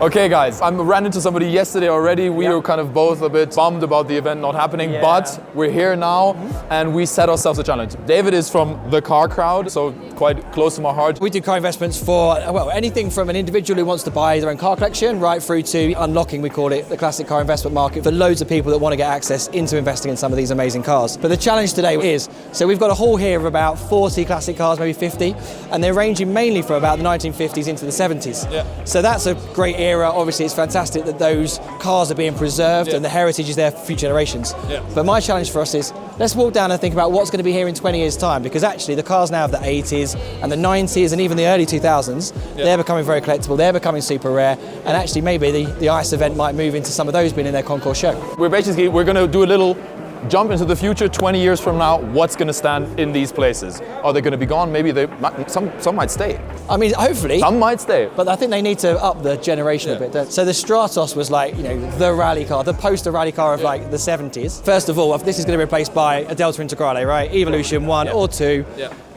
Okay guys, I ran into somebody yesterday already. We were kind of both a bit bummed about the event not happening, but we're here now and we set ourselves a challenge. David is from TheCarCrowd, so quite close to my heart. We do car investments for, well, anything from an individual who wants to buy their own car collection right through to unlocking, we call it, the classic car investment market for loads of people that want to get access into investing in some of these amazing cars. But the challenge today is, so we've got a hall here of about 40 classic cars, maybe 50, and they're ranging mainly from about the 1950s into the 70s. Yeah. So that's a great era. Obviously, it's fantastic that those cars are being preserved and the heritage is there for future generations. Yeah. But my challenge for us is, let's walk down and think about what's going to be here in 20 years' time, because actually the cars now of the 80s and the 90s and even the early 2000s, they're becoming very collectible, they're becoming super rare, and actually maybe the ICE event might move into some of those being in their concourse show. We're going to do a little jump into the future. 20 years from now, what's going to stand in these places? Are they going to be gone? Maybe some might stay. I mean, hopefully. Some might stay. But I think they need to up the generation a bit. So the Stratos was like, you know, the rally car, the poster rally car of like the 70s. First of all, this is going to be replaced by a Delta Integrale, right? Evolution 1 or 2.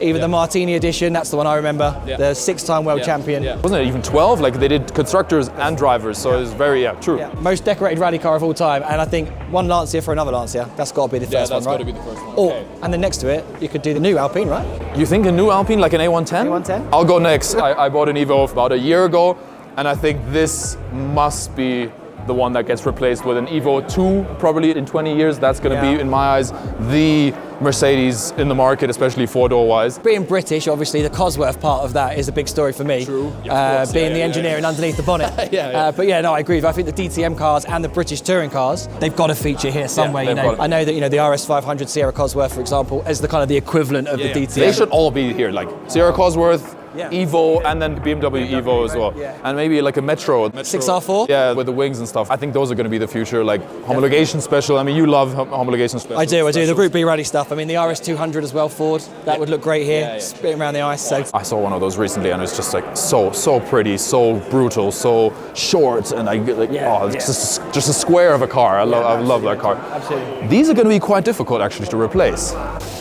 Even the Martini edition, that's the one I remember. The 6-time world champion. Wasn't it even 12? Like they did constructors and drivers, so it's very, true. Most decorated rally car of all time, and I think one Lancia for another Lancia. That's got to be the first one, right? That's got to be the first one. Or, and then next to it, you could do the new Alpine, right? You think a new Alpine, like an A110? A110? I'll go next. I bought an Evo about a year ago, and I think this must be the one that gets replaced with an Evo 2 probably in 20 years. That's going to be, in my eyes, the Mercedes in the market, especially four-door wise. Being British, obviously, the Cosworth part of that is a big story for me. True. Being the engineering underneath the bonnet. But yeah, no, I agree. I think the DTM cars and the British touring cars, they've got to feature here somewhere. You know, I know that the RS500 Sierra Cosworth, for example, is the kind of the equivalent of the DTM. They should all be here, like Sierra Cosworth, Evo, and then BMW Evo as well. And maybe like a Metro 6R4? Yeah, with the wings and stuff. I think those are going to be the future, like homologation special. I mean, you love homologation special. I do. The Group B rally stuff. I mean, the RS200 as well, Ford, that would look great here, spitting around the ice. So I saw one of those recently and it's just like so pretty, so brutal, so short, and it's just a square of a car. I love that car. Absolutely. These are going to be quite difficult actually to replace.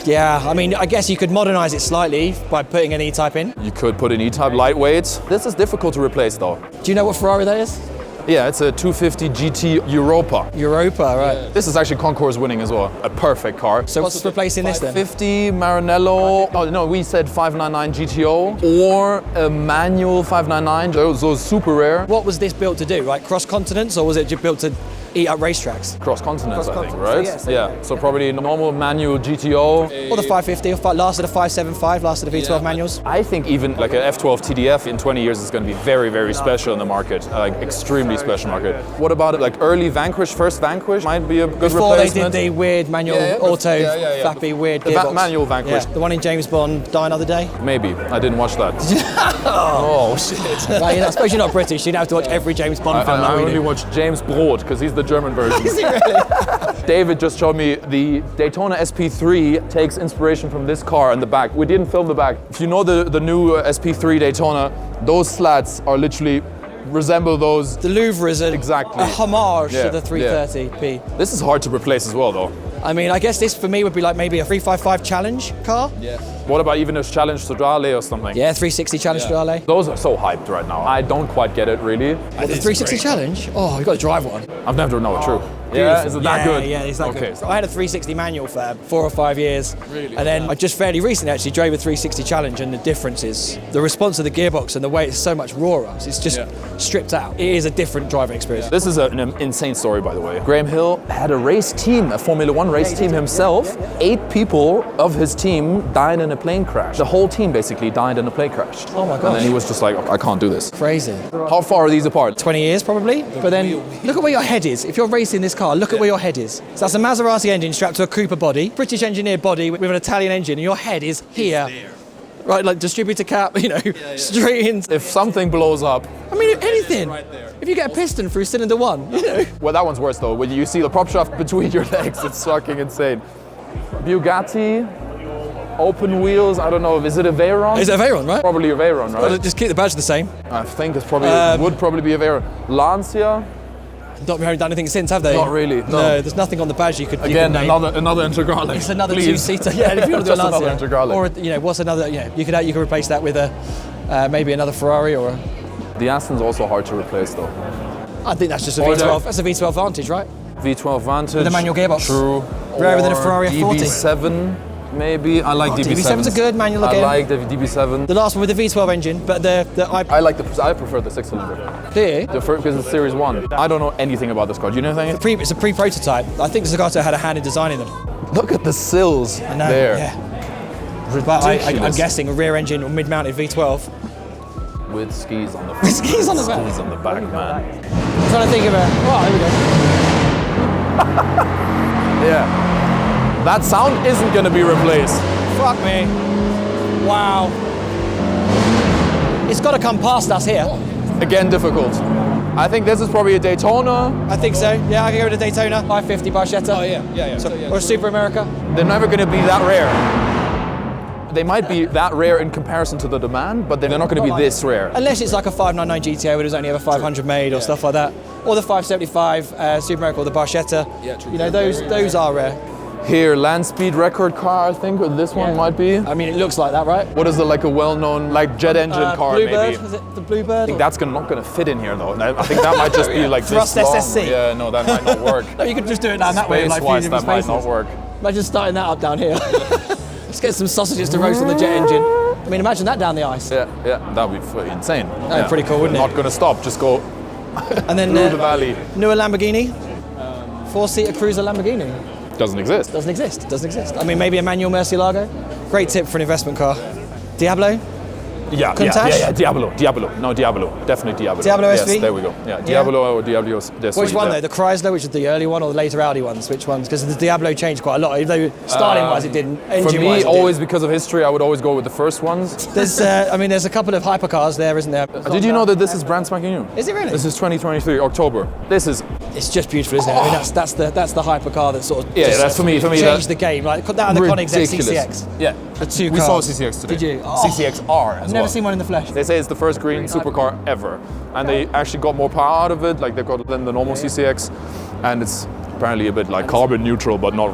Yeah, I mean, I guess you could modernize it slightly by putting an E-Type in. You could put an E-Type lightweight. This is difficult to replace though. Do you know what Ferrari that is? Yeah, it's a 250 GT Europa. Europa, right. Yeah. This is actually concours winning as well. A perfect car. So what's replacing this then? 550 Maranello. Oh no, we said 599 GTO or a manual 599. Those super rare. What was this built to do? Like cross continents, or was it built to eat up racetracks? Cross continents, I think, right? So probably normal manual GTO. Or the 550, or lasted a 575, lasted a V12 manuals. I think even like an F12 TDF in 20 years is going to be very, very special in the market. Like extremely special market. What about it? Like early Vanquish, first Vanquish might be a good Before replacement. Before they did the weird manual auto, flappy, weird gearbox. Manual Vanquish. The one in James Bond, Die Another Day? Maybe. I didn't watch that. Oh shit. Well, I suppose you're not British, you'd have to watch every James Bond film. I only watch James Broad because he's the German version. Is he really? David just showed me the Daytona SP3 takes inspiration from this car in the back. We didn't film the back. If you know the new SP3 Daytona, those slats are literally resemble those. The Louvre is a homage to the 330p. This is hard to replace as well though. I mean, I guess this for me would be like maybe a 355 Challenge car. Yeah. What about even a Challenge Strade or something? Yeah, 360 Challenge Strade. Those are so hyped right now. I don't quite get it really. The 360 Challenge? Oh, you got to drive one. I've never known true. Yeah, is it that good? Yeah, it's that good. So I had a 360 manual for 4 or 5 years. Really? And then I just fairly recently actually drove a 360 Challenge, and the difference is the response of the gearbox and the way it's so much rawer. It's just stripped out. It is a different driving experience. This is an insane story, by the way. Graham Hill had a race team, a Formula One race team himself. 8 people of his team died in a plane crash. The whole team basically died in a plane crash. Oh my gosh. And then he was just like, I can't do this. Crazy. How far are these apart? 20 years probably. But then look at where your head is. If you're racing this car, look at where your head is. So that's a Maserati engine strapped to a Cooper body, British engineered body with an Italian engine, and your head is here. Right, like distributor cap, straight in. If something blows up. I mean, anything. Right there. If you get a piston through cylinder 1, Well, that one's worse though. When you see the prop shaft between your legs, it's fucking insane. Bugatti, open wheels, I don't know, is it a Veyron? Is it a Veyron, right? Probably a Veyron, right? Well, just keep the badge the same. I think it's probably, would probably be a Veyron. Lancia. Not haven't done anything since, have they? Not really. No, there's nothing on the badge you could. Again, you could another Integrale. It's another two-seater. Yeah, if you want to do a another Integrale. Or what's another? You could replace that with a maybe another Ferrari or. The The Aston's also hard to replace though. I think that's just a Or V12. That's a V12 Vantage, right? V12 Vantage. With a manual gearbox. True. Rarer than a Or Ferrari F40. DB7, maybe. I like DB7. DB7's a good manual I again. like the DB7. The last one with the V12 engine, but I I prefer the 6-cylinder. do you? Because it's Series 1. I don't know anything about this car. Do you know anything? It's a pre-prototype. I think Zagato had a hand in designing them. Look at the sills I know, there. yeah. Ridiculous. But I'm guessing a rear engine or mid-mounted V12. With skis on the front. With skis on the back. Skis on the back, man. I'm trying to think of a... Oh, here we go. Yeah. That sound isn't going to be replaced. Fuck me. Wow. It's got to come past us here. Again, difficult. I think this is probably a Daytona. I think so. Yeah, I can go with a Daytona. 550 Barchetta. Oh, yeah. Or a Super America. They're never going to be that rare. They might be that rare in comparison to the demand, but they're not going to be this rare. Unless it's like a 599 GTO where there's only ever 500 made or stuff like that. Or the 575 Super America or the Barchetta. Yeah, true. You know, those are rare. Here, land speed record car, I think, or this one might be. I mean, it looks like that, right? What is the, like a well-known like jet engine car Bluebird, maybe? is it the Bluebird? I think that's not going to fit in here though. I think that might just be like Thrust this long. SSC. Yeah, no, that might not work. No, you could just do it down that way. Like Space-wise, that might not work. Imagine starting that up down here. Let's get some sausages to roast on the jet engine. I mean, imagine that down the ice. Yeah, that would be insane. That'd be pretty cool, wouldn't it? Not going to stop, just go And then through the valley. newer Lamborghini, four-seater cruiser Lamborghini. Doesn't exist. Doesn't exist. I mean, maybe a manual Murcielago. Great tip for an investment car. Diablo. Yeah, Countach? Diablo. No, Diablo. Definitely Diablo. Diablo yes, SV? there we go. Yeah, Diablo or Diablo SV. Which one though? The Chrysler, which is the early one, or the later Audi ones? Which ones? Because the Diablo changed quite a lot. Even though styling-wise it didn't. For Engine-wise me, it did. always because of history, I would always go with the first ones. There's, there's a couple of hypercars there, isn't there? Did you know that this is brand spanking new? Is it really? This is 2023 October. This is. It's just beautiful, isn't it? I mean, that's the hypercar that sort of that's for me. changed the game. Like that and the Koenigsegg ridiculous. CCX. Yeah, The two we cars. saw CCX today. Did you? CCXR. I've never seen one in the flesh. They say it's the first green supercar ever, and they actually got more power out of it. Like they've got than the normal CCX, and it's apparently a bit like carbon neutral, but not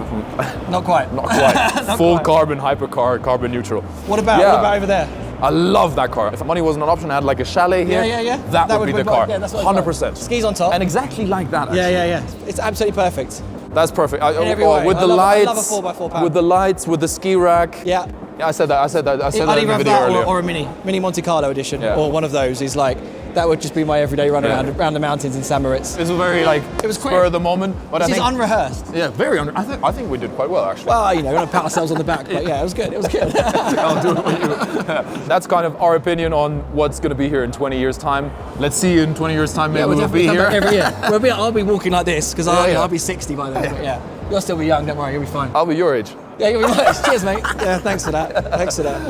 Not quite. not quite. Not Full quite. carbon hypercar, carbon neutral. What about over there? I love that car. If money wasn't an option, I had like a chalet here. Yeah. That would be the car. Yeah, that's what 100%. Skis on top. And exactly like that. Actually. Yeah. It's absolutely perfect. That's perfect. every way. With I the love lights, a 4x4 power. with the lights, with the ski rack. Yeah. I said that I'd in the either have video that earlier. or a mini Monte Carlo edition, Yeah. or one of those. Is like that would just be my everyday run around the mountains in San Moritz. It was very like It was quick. spur of the moment, but This I is think unrehearsed. yeah, very under. I think we did quite well actually. Well, you know, we're gonna pat ourselves on the back, but yeah, it was good. I'll do it with you. That's kind of our opinion on what's going to be here in 20 years' time. Let's see you in 20 years' time. Maybe we'll be here. Every year. I'll be walking like this because Yeah. I'll be 60 by then. But yeah, you'll still be young. Don't worry, you'll be fine. I'll be your age. Yeah, you'll be nice. Cheers, mate. Yeah, thanks for that.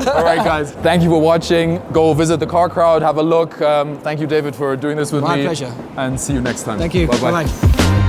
All right, guys. Thank you for watching. Go visit the Car Crowd. Have a look. Thank you, David, for doing this with me. My pleasure. And see you next time. Thank you. Bye-bye. Bye-bye.